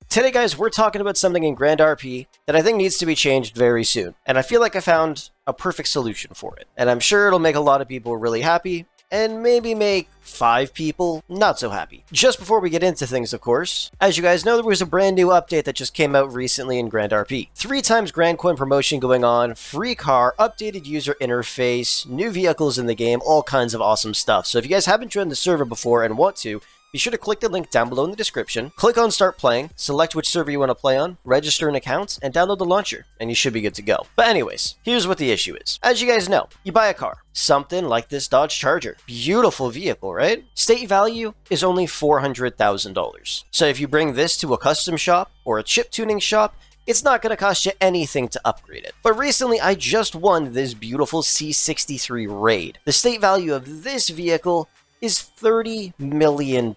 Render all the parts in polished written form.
Today guys, we're talking about something in Grand RP that I think needs to be changed very soon, and I feel like I found a perfect solution for it. And I'm sure it'll make a lot of people really happy, and maybe make 5 people not so happy. Just before we get into things, of course, as you guys know, there was a brand new update that just came out recently in Grand RP. 3 times Grand Coin promotion going on, free car, updated user interface, new vehicles in the game, all kinds of awesome stuff. So if you guys haven't joined the server before and want to, be sure to click the link down below in the description, click on Start Playing, select which server you want to play on, register an account, and download the launcher, and you should be good to go. But anyways, here's what the issue is. As you guys know, you buy a car, something like this Dodge Charger. Beautiful vehicle, right? State value is only $400,000. So if you bring this to a custom shop or a chip tuning shop, it's not going to cost you anything to upgrade it. But recently, I just won this beautiful C63 Raid. The state value of this vehicle is $30 million.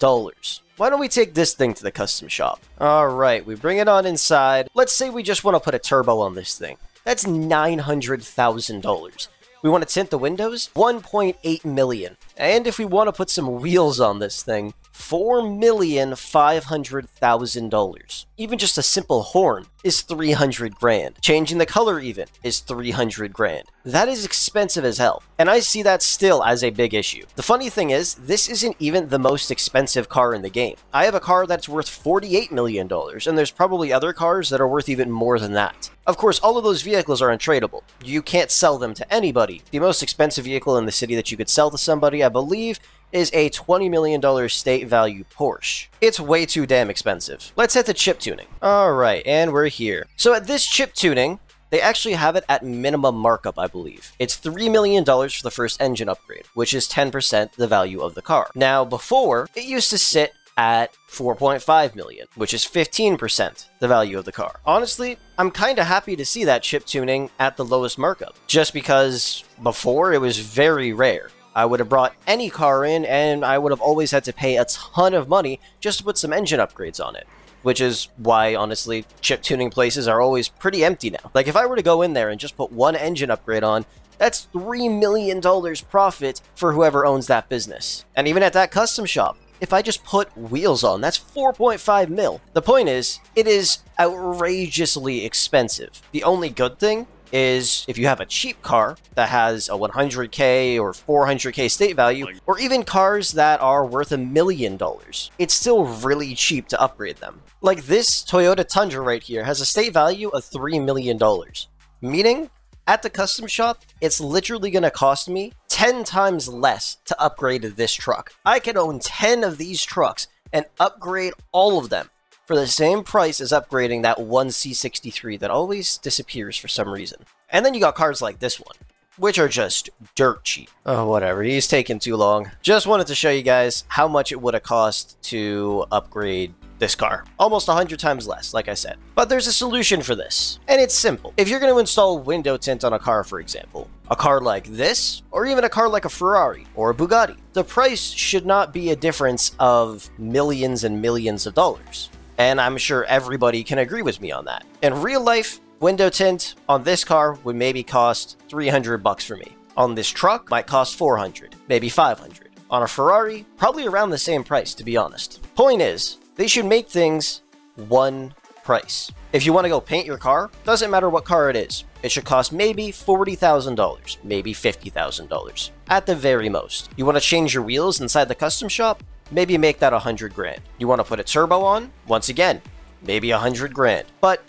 Why don't we take this thing to the custom shop? Alright, we bring it on inside. Let's say we just want to put a turbo on this thing. That's $900,000. We want to tint the windows? $1.8 million. And if we want to put some wheels on this thing, $4,500,000. Even just a simple horn is 300 grand. Changing the color even is 300 grand. That is expensive as hell. And I see that still as a big issue. The funny thing is, this isn't even the most expensive car in the game. I have a car that's worth $48 million, and there's probably other cars that are worth even more than that. Of course, all of those vehicles are untradeable. You can't sell them to anybody. The most expensive vehicle in the city that you could sell to somebody, I believe, is a $20 million state value Porsche. It's way too damn expensive. Let's hit the chip tuning. Alright, and we're here. So at this chip tuning, they actually have it at minimum markup, I believe. It's $3 million for the first engine upgrade, which is 10% the value of the car. Now, before, it used to sit at 4.5 million, which is 15% the value of the car. Honestly, I'm kind of happy to see that chip tuning at the lowest markup, just because before it was very rare. I would have brought any car in, and I would have always had to pay a ton of money just to put some engine upgrades on it. Which is why, honestly, chip tuning places are always pretty empty now. Like, if I were to go in there and just put one engine upgrade on, that's $3 million profit for whoever owns that business. And even at that custom shop, if I just put wheels on, that's 4.5 mil. The point is, it is outrageously expensive. The only good thing is if you have a cheap car that has a 100k or 400k state value, or even cars that are worth $1 million, it's still really cheap to upgrade them. Like this Toyota Tundra right here has a state value of $3 million, meaning at the custom shop, it's literally going to cost me 10 times less to upgrade this truck. I can own 10 of these trucks and upgrade all of them for the same price as upgrading that one C63 that always disappears for some reason. And then you got cars like this one, which are just dirt cheap. Oh, whatever, he's taking too long. Just wanted to show you guys how much it would have cost to upgrade this car. Almost 100 times less, like I said. But there's a solution for this, and it's simple. If you're going to install window tint on a car, for example, a car like this, or even a car like a Ferrari or a Bugatti, the price should not be a difference of millions and millions of dollars. And I'm sure everybody can agree with me on that. In real life, window tint on this car would maybe cost 300 bucks for me. On this truck, might cost 400, maybe 500. On a Ferrari, probably around the same price, to be honest. Point is, they should make things one price. If you want to go paint your car, doesn't matter what car it is. It should cost maybe $40,000, maybe $50,000, at the very most. You want to change your wheels inside the custom shop? Maybe make that 100 grand. You want to put a turbo on? Once again, maybe 100 grand. But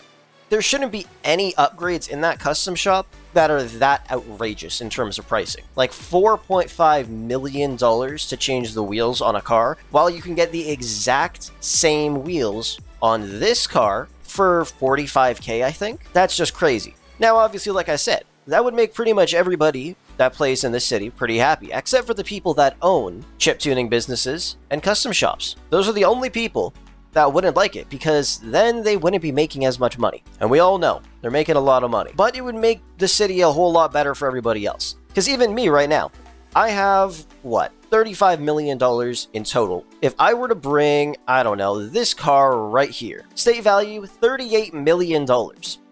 there shouldn't be any upgrades in that custom shop that are that outrageous in terms of pricing. Like $4.5 million to change the wheels on a car, while you can get the exact same wheels on this car for 45k, I think? That's just crazy. Now, obviously, like I said, that would make pretty much everybody that plays in this city pretty happy, except for the people that own chip tuning businesses and custom shops. Those are the only people that wouldn't like it, because then they wouldn't be making as much money. And we all know they're making a lot of money, but it would make the city a whole lot better for everybody else. Because even me right now, I have, what, $35 million in total. If I were to bring, I don't know, this car right here, state value $38 million.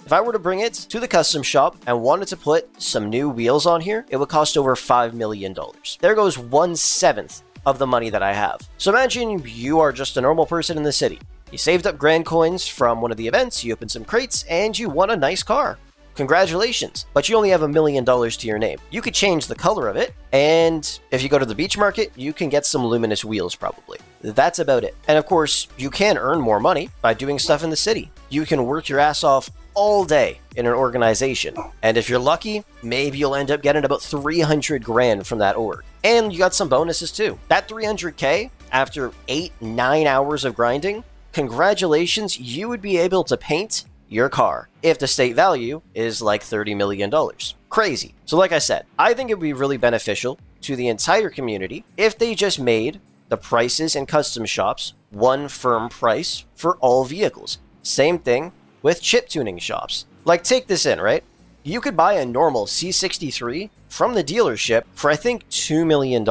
If I were to bring it to the custom shop and wanted to put some new wheels on here, it would cost over $5 million. There goes 1/7 of the money that I have. So imagine you are just a normal person in the city. You saved up grand coins from one of the events, you opened some crates, and you won a nice car. Congratulations, but you only have $1 million to your name. You could change the color of it, and if you go to the beach market, you can get some luminous wheels probably. That's about it. And of course, you can earn more money by doing stuff in the city. You can work your ass off all day in an organization, and if you're lucky, maybe you'll end up getting about 300 grand from that org. And you got some bonuses too. That 300k, after 8-9 hours of grinding, congratulations, you would be able to paint your car if the state value is like $30 million. Crazy. So like I said, I think it would be really beneficial to the entire community if they just made the prices in custom shops one firm price for all vehicles. Same thing with chip tuning shops. Like, take this in, right? You could buy a normal C63 from the dealership for I think $2 million.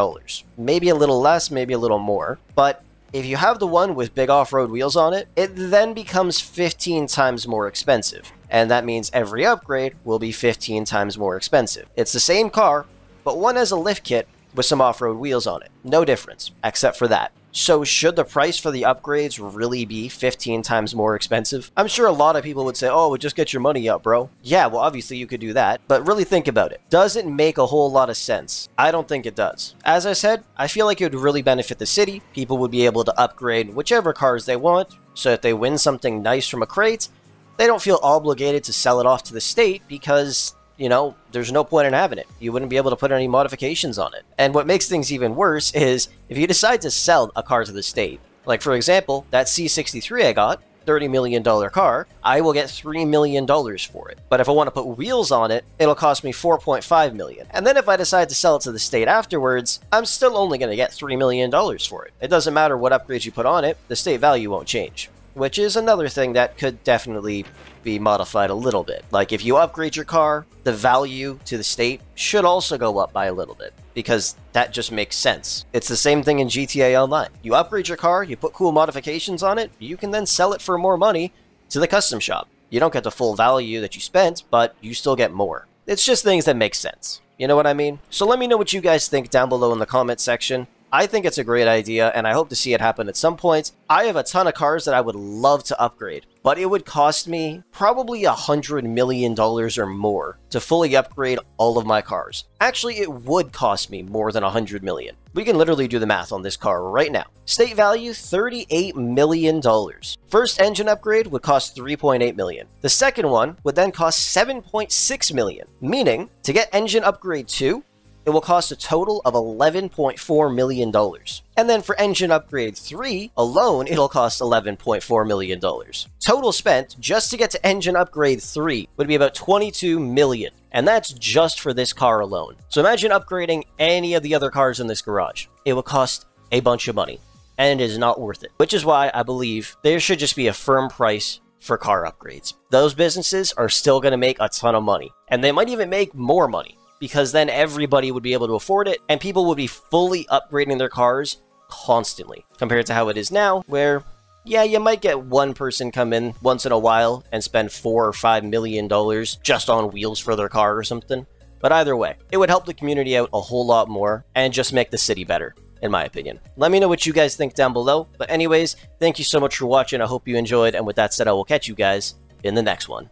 Maybe a little less, maybe a little more, but if you have the one with big off-road wheels on it, it then becomes 15 times more expensive. And that means every upgrade will be 15 times more expensive. It's the same car, but one has a lift kit with some off-road wheels on it. No difference, except for that. So should the price for the upgrades really be 15 times more expensive? I'm sure a lot of people would say, oh, well, just get your money up, bro. Yeah, well, obviously you could do that, but really think about it. Does it make a whole lot of sense? I don't think it does. As I said, I feel like it would really benefit the city. People would be able to upgrade whichever cars they want, so if they win something nice from a crate, they don't feel obligated to sell it off to the state because, you know, there's no point in having it. You wouldn't be able to put any modifications on it. And what makes things even worse is if you decide to sell a car to the state, like for example, that C63 I got, $30 million car, I will get $3 million for it. But if I want to put wheels on it, it'll cost me $4.5 million. And then if I decide to sell it to the state afterwards, I'm still only going to get $3 million for it. It doesn't matter what upgrades you put on it, the state value won't change. Which is another thing that could definitely be modified a little bit. Like if you upgrade your car, the value to the state should also go up by a little bit, because that just makes sense. It's the same thing in GTA Online. You upgrade your car, you put cool modifications on it, you can then sell it for more money to the custom shop. You don't get the full value that you spent, but you still get more. It's just things that make sense. You know what I mean? So let me know what you guys think down below in the comment section. I think it's a great idea, and I hope to see it happen at some point. I have a ton of cars that I would love to upgrade, but it would cost me probably $100 million or more to fully upgrade all of my cars. Actually, it would cost me more than $100 million. We can literally do the math on this car right now. State value, $38 million. First engine upgrade would cost $3.8 million. The second one would then cost $7.6 million, meaning to get engine upgrade 2, it will cost a total of $11.4 million. And then for engine upgrade 3 alone, it'll cost $11.4 million. Total spent just to get to engine upgrade 3 would be about $22 million. And that's just for this car alone. So imagine upgrading any of the other cars in this garage. It will cost a bunch of money, and it is not worth it. Which is why I believe there should just be a firm price for car upgrades. Those businesses are still going to make a ton of money, and they might even make more money, because then everybody would be able to afford it, and people would be fully upgrading their cars constantly, compared to how it is now, where, yeah, you might get one person come in once in a while and spend $4 or $5 million just on wheels for their car or something. But either way, it would help the community out a whole lot more, and just make the city better, in my opinion. Let me know what you guys think down below. But anyways, thank you so much for watching. I hope you enjoyed, and with that said, I will catch you guys in the next one.